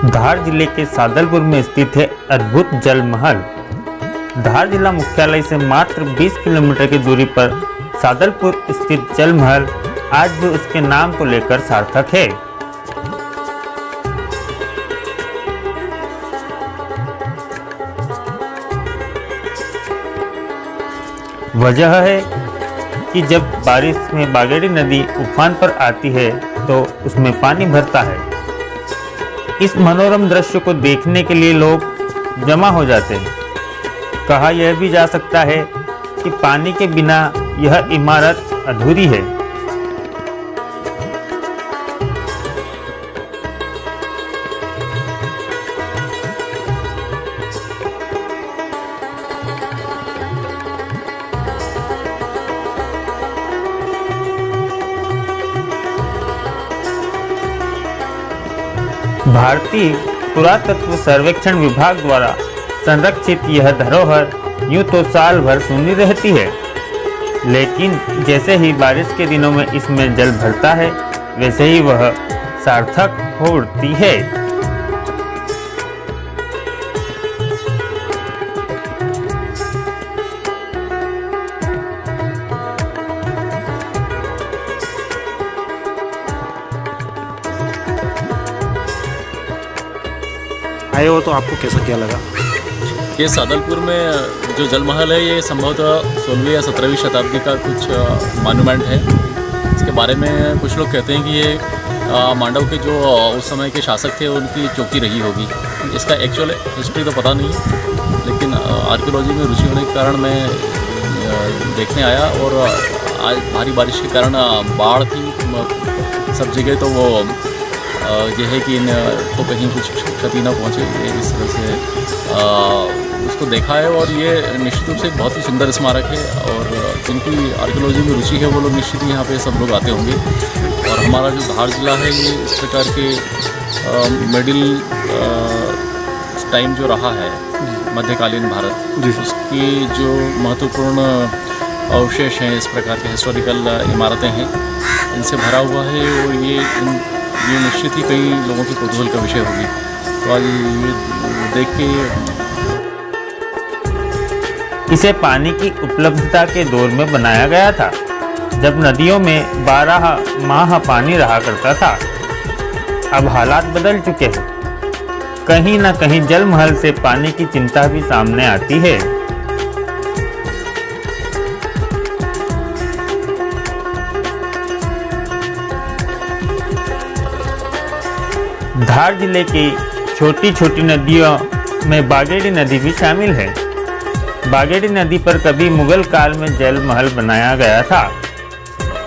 धार जिले के सादलपुर में स्थित है अद्भुत जल महल। धार जिला मुख्यालय से मात्र 20 किलोमीटर की दूरी पर सादलपुर स्थित जल महल आज भी उसके नाम को लेकर सार्थक है। वजह है कि जब बारिश में बागेड़ी नदी उफान पर आती है तो उसमें पानी भरता है। इस मनोरम दृश्य को देखने के लिए लोग जमा हो जाते हैं। कहा यह भी जा सकता है कि पानी के बिना यह इमारत अधूरी है। भारतीय पुरातत्व सर्वेक्षण विभाग द्वारा संरक्षित यह धरोहर यूं तो साल भर सूनी रहती है, लेकिन जैसे ही बारिश के दिनों में इसमें जल भरता है वैसे ही वह सार्थक हो उठती है। आए हो तो आपको कैसा क्या लगा? ये सादलपुर में जो जल महल है ये संभवतः 16वीं या 17वीं शताब्दी का कुछ मॉन्यूमेंट है। इसके बारे में कुछ लोग कहते हैं कि ये मांडव के जो उस समय के शासक थे उनकी चौकी रही होगी। इसका एक्चुअल हिस्ट्री तो पता नहीं है, लेकिन आर्कियोलॉजी में रुचि होने के कारण मैं देखने आया। और आज भारी बारिश के कारण बाढ़ थी सब जगह, तो वो ये है कि तो कहीं कुछ क्षति न पहुँचे, इस तरह से उसको देखा है। और ये निश्चित रूप से एक बहुत ही सुंदर स्मारक है, और जिनकी आर्कियोलॉजी में रुचि है वो लोग निश्चित ही यहाँ पे सब लोग आते होंगे। और हमारा जो धार जिला है ये इस प्रकार के मिडिल टाइम जो रहा है मध्यकालीन भारत, उसकी जो महत्वपूर्ण अवशेष हैं, इस प्रकार के हिस्टोरिकल इमारतें हैं, इनसे भरा हुआ है। और ये निश्चित ही कई लोगों के कौतूहल का विषय होगी। तो आज ये देख के इसे पानी की उपलब्धता के दौर में बनाया गया था, जब नदियों में 12 माह पानी रहा करता था। अब हालात बदल चुके हैं। कहीं न कहीं जल महल से पानी की चिंता भी सामने आती है। धार जिले की छोटी छोटी नदियों में बागेड़ी नदी भी शामिल है। बागेड़ी नदी पर कभी मुगल काल में जल महल बनाया गया था।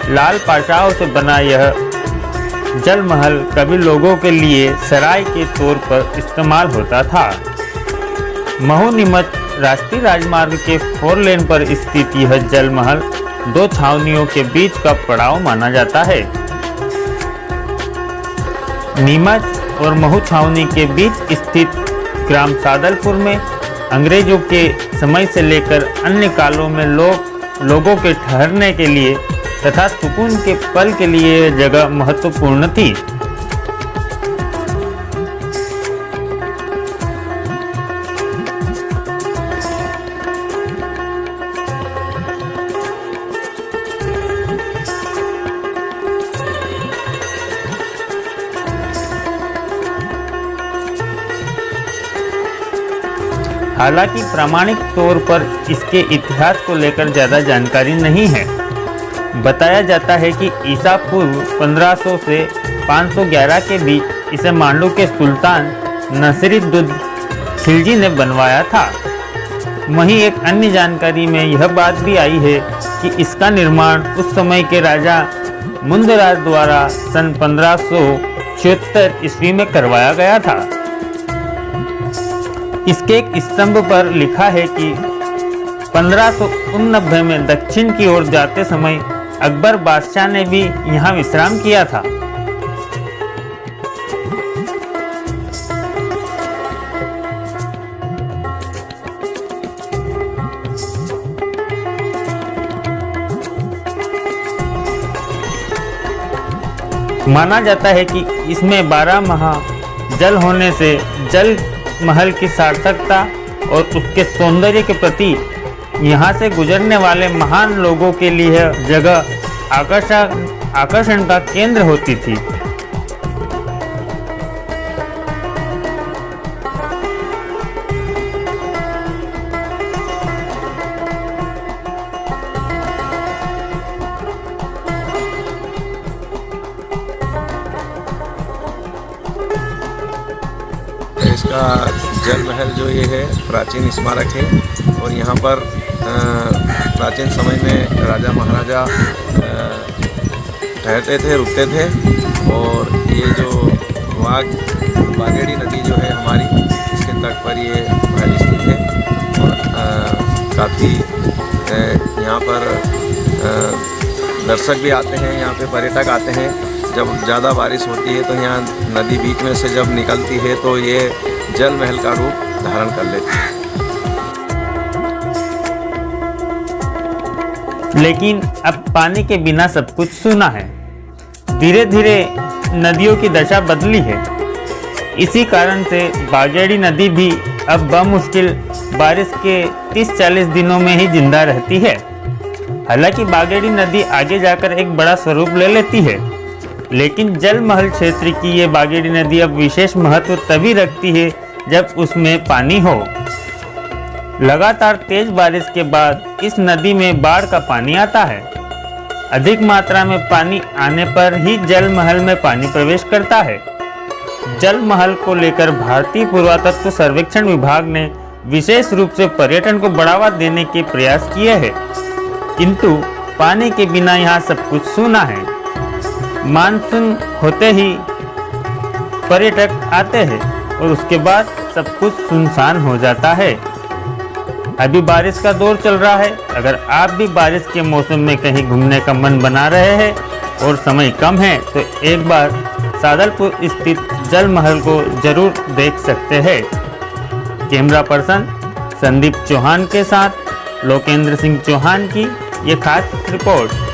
लाल पाटाओं से बना यह जल महल कभी लोगों के लिए सराय के तौर पर इस्तेमाल होता था। महू नीमच राष्ट्रीय राजमार्ग के 4 लेन पर स्थित यह जल महल 2 छावनियों के बीच का पड़ाव माना जाता है। नीमच और महू छावनी के बीच स्थित ग्राम सादलपुर में अंग्रेजों के समय से लेकर अन्य कालों में लोगों के ठहरने के लिए तथा सुकून के पल के लिए यह जगह महत्वपूर्ण थी। हालांकि प्रामाणिक तौर पर इसके इतिहास को लेकर ज़्यादा जानकारी नहीं है। बताया जाता है कि ईसा पूर्व 1500 से 511 के बीच इसे मांडू के सुल्तान नसीरुद्दीन खिलजी ने बनवाया था। वहीं एक अन्य जानकारी में यह बात भी आई है कि इसका निर्माण उस समय के राजा मुंदराज द्वारा सन 1576 ईस्वी में करवाया गया था। इसके एक स्तंभ पर लिखा है कि 1589 में दक्षिण की ओर जाते समय अकबर बादशाह ने भी यहाँ विश्राम किया था। माना जाता है कि इसमें 12 माह जल होने से जल महल की सार्थकता और उसके सौंदर्य के प्रति यहाँ से गुजरने वाले महान लोगों के लिए यह जगह आकर्षण का केंद्र होती थी। इसका जल महल जो ये है प्राचीन स्मारक है और यहाँ पर प्राचीन समय में राजा महाराजा ठहरते थे, रुकते थे। और ये जो बागेड़ी नदी जो है हमारी, इसके तट पर ये महल स्थित है। और काफ़ी यहाँ पर दर्शक भी आते हैं, यहाँ पे पर्यटक आते हैं। जब ज़्यादा बारिश होती है तो यहाँ नदी बीच में से जब निकलती है तो ये जल महल का रूप धारण कर लेती है। लेकिन अब पानी के बिना सब कुछ सूना है। धीरे धीरे नदियों की दशा बदली है। इसी कारण से बागेड़ी नदी भी अब बमुश्किल बारिश के 30-40 दिनों में ही जिंदा रहती है। हालांकि बागेड़ी नदी आगे जाकर एक बड़ा स्वरूप ले लेती है, लेकिन जल महल क्षेत्र की ये बागेड़ी नदी अब विशेष महत्व तभी रखती है जब उसमें पानी हो। लगातार तेज बारिश के बाद इस नदी में बाढ़ का पानी आता है। अधिक मात्रा में पानी आने पर ही जल महल में पानी प्रवेश करता है। जल महल को लेकर भारतीय पुरातत्व सर्वेक्षण विभाग ने विशेष रूप से पर्यटन को बढ़ावा देने के प्रयास किए हैं, किंतु पानी के बिना यहाँ सब कुछ सूना है। मानसून होते ही पर्यटक आते हैं और उसके बाद सब कुछ सुनसान हो जाता है। अभी बारिश का दौर चल रहा है। अगर आप भी बारिश के मौसम में कहीं घूमने का मन बना रहे हैं और समय कम है तो एक बार सादलपुर स्थित जल महल को जरूर देख सकते हैं। कैमरा पर्सन संदीप चौहान के साथ लोकेंद्र सिंह चौहान की ये खास रिपोर्ट।